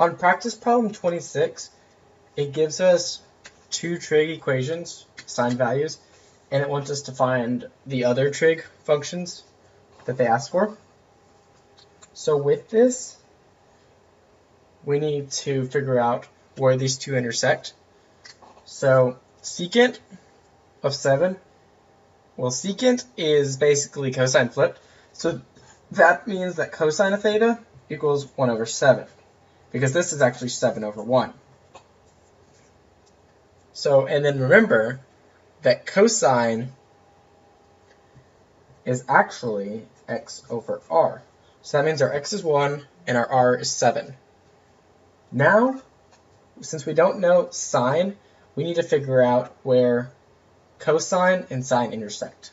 On practice problem 26, it gives us two trig equations, sine values, and it wants us to find the other trig functions that they asked for. So with this, we need to figure out where these two intersect. So secant of 7, well, secant is basically cosine flipped, so that means that cosine of theta equals 1 over 7, because this is actually 7 over 1. So, and then remember that cosine is actually x over r. So that means our x is 1 and our r is 7. Now, since we don't know sine, we need to figure out where cosine and sine intersect.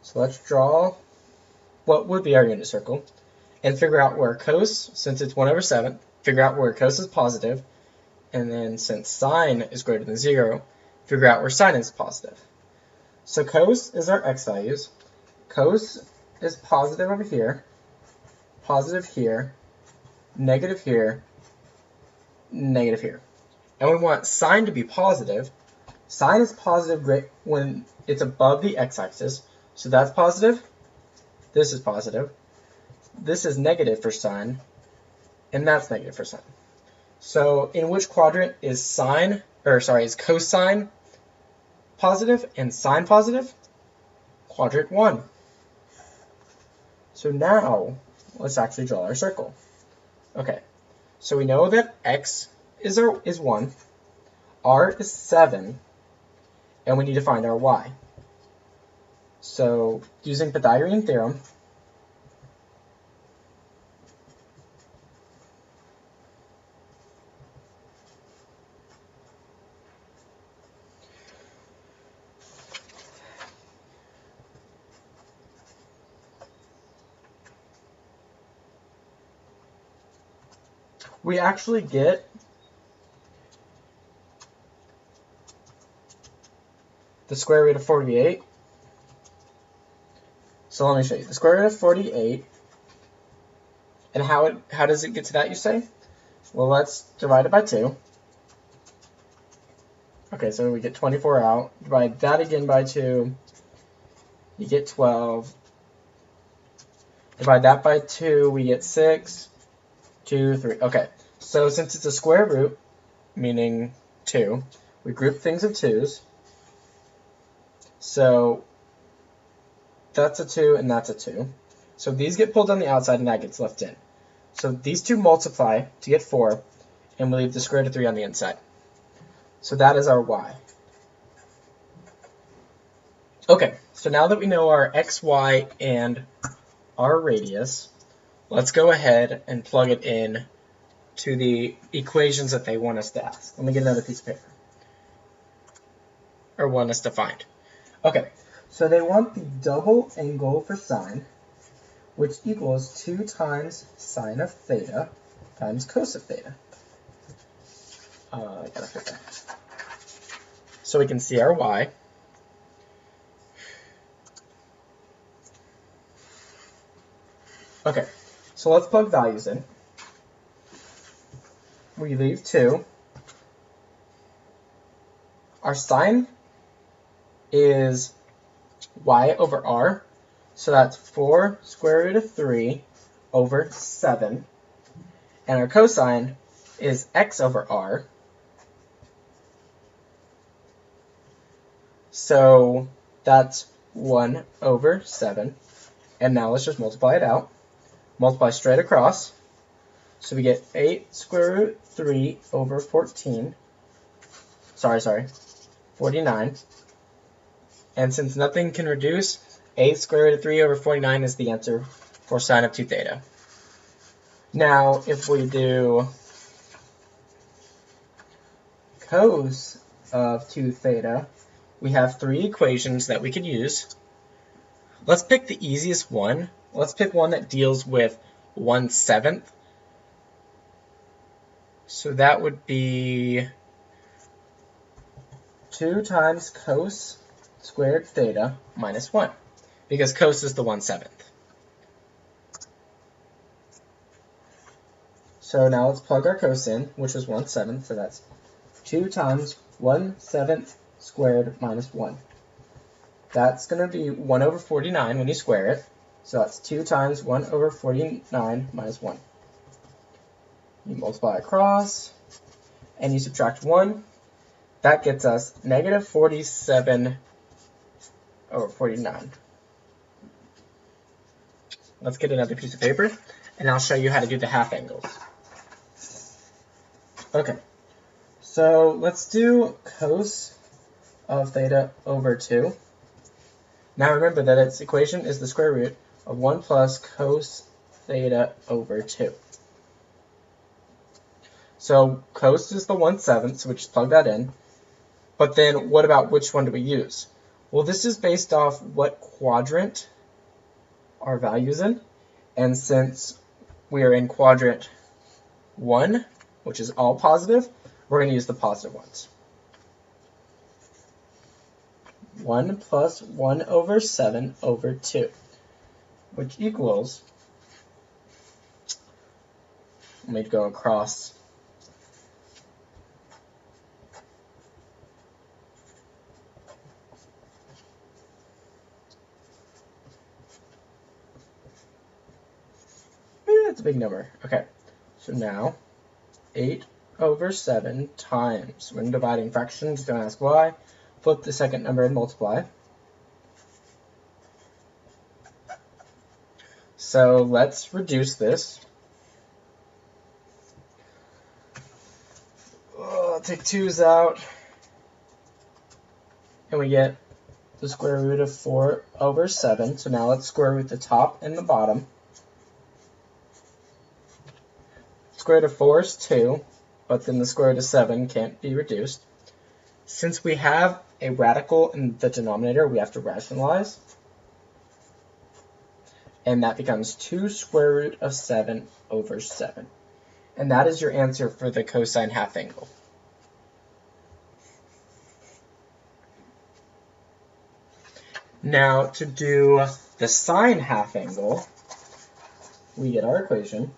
So let's draw what would be our unit circle and figure out where cos, since it's 1 over 7, figure out where cos is positive, and then since sine is greater than 0, figure out where sine is positive. So cos is our x values. Cos is positive over here, positive here, negative here, negative here. And we want sine to be positive. Sine is positive when it's above the x-axis, so that's positive. This is positive. This is negative for sine, and that's negative for sine. So in which quadrant is cosine positive and sine positive? Quadrant 1. So now let's actually draw our circle. Okay, so we know that x is 1, r is 7, and we need to find our y. So using Pythagorean theorem, we actually get the square root of 48. So let me show you. The square root of 48, and how does it get to that, you say? Well, let's divide it by 2. Okay, so we get 24 out. Divide that again by 2. You get 12. Divide that by 2, we get 6. 2, 3. Okay, so since it's a square root, meaning 2, we group things of 2's. So that's a 2 and that's a 2. So these get pulled on the outside and that gets left in. So these two multiply to get 4, and we leave the square root of 3 on the inside. So that is our y. Okay, so now that we know our x, y, and our radius, let's go ahead and plug it in to the equations that they want us to ask. Let me get another piece of paper. Or want us to find. Okay, so they want the double angle for sine, which equals 2 times sine of theta times cos of theta. I gotta put that. So we can see our y. Okay, so let's plug values in. We leave 2. Our sine is y over r, so that's 4 square root of 3 over 7. And our cosine is x over r. So that's 1 over 7. And now let's just multiply it out. Multiply straight across. So we get 8 square root 3 over 14. Sorry, 49. And since nothing can reduce, 8 square root of 3 over 49 is the answer for sine of 2 theta. Now, if we do cos of 2 theta, we have 3 equations that we could use. Let's pick the easiest one. Let's pick one that deals with 1/7. So that would be 2 times cos squared theta minus 1, because cos is the 1/7. So now let's plug our cosine, which was 1/7, so that's 2 times 1/7 squared minus 1. That's going to be 1 over 49 when you square it, so that's 2 times 1 over 49 minus 1. You multiply across, and you subtract 1. That gets us negative 47 over 49. Let's get another piece of paper, and I'll show you how to do the half angles. Okay, so let's do cos of theta over 2. Now remember that its equation is the square root of 1 plus cos theta over 2. So cos is the 1/7, so we just plug that in. But then what about which one do we use? Well, this is based off what quadrant our value's in. And since we are in quadrant 1, which is all positive, we're going to use the positive ones. 1 plus 1 over 7 over 2, which equals, let me go across, that's a big number. Okay, so now 8 over 7 times, when dividing fractions, don't ask why, flip the second number and multiply. So let's reduce this. Take 2's out, and we get the square root of 4 over 7. So now let's square root the top and the bottom. Square root of 4 is 2, but then the square root of 7 can't be reduced. Since we have a radical in the denominator, we have to rationalize. And that becomes 2 square root of 7 over 7. And that is your answer for the cosine half angle. Now to do the sine half angle, we get our equation.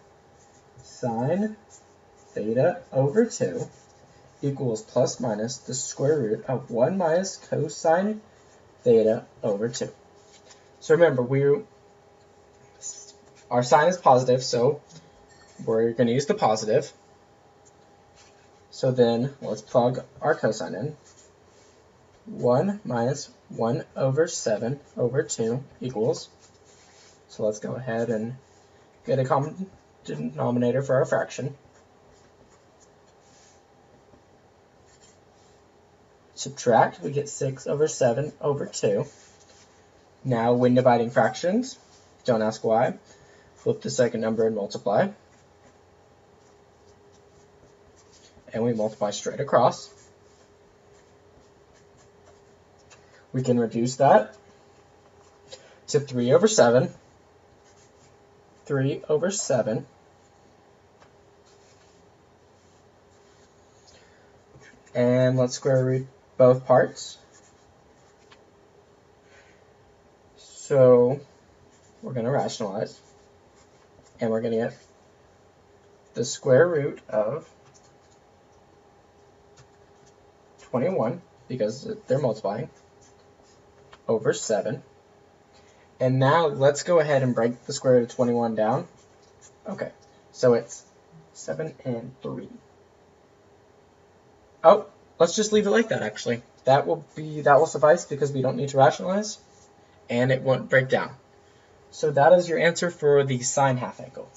Sine theta over 2 equals plus minus the square root of 1 minus cosine theta over 2. So remember, our sign is positive, so we're going to use the positive. So then let's plug our cosine in. 1 minus 1 over 7 over 2 equals, so let's go ahead and get a common denominator for our fraction. Subtract, we get 6 over 7 over 2. Now when dividing fractions, don't ask why, flip the second number and multiply. And we multiply straight across. We can reduce that to 3 over 7. 3 over 7. And let's square root both parts. So we're going to rationalize. And we're going to get the square root of 21, because they're multiplying, over 7. And now let's go ahead and break the square root of 21 down. Okay, so it's 7 and 3. Oh, let's just leave it like that, actually. That will suffice because we don't need to rationalize, and it won't break down. So that is your answer for the sine half angle.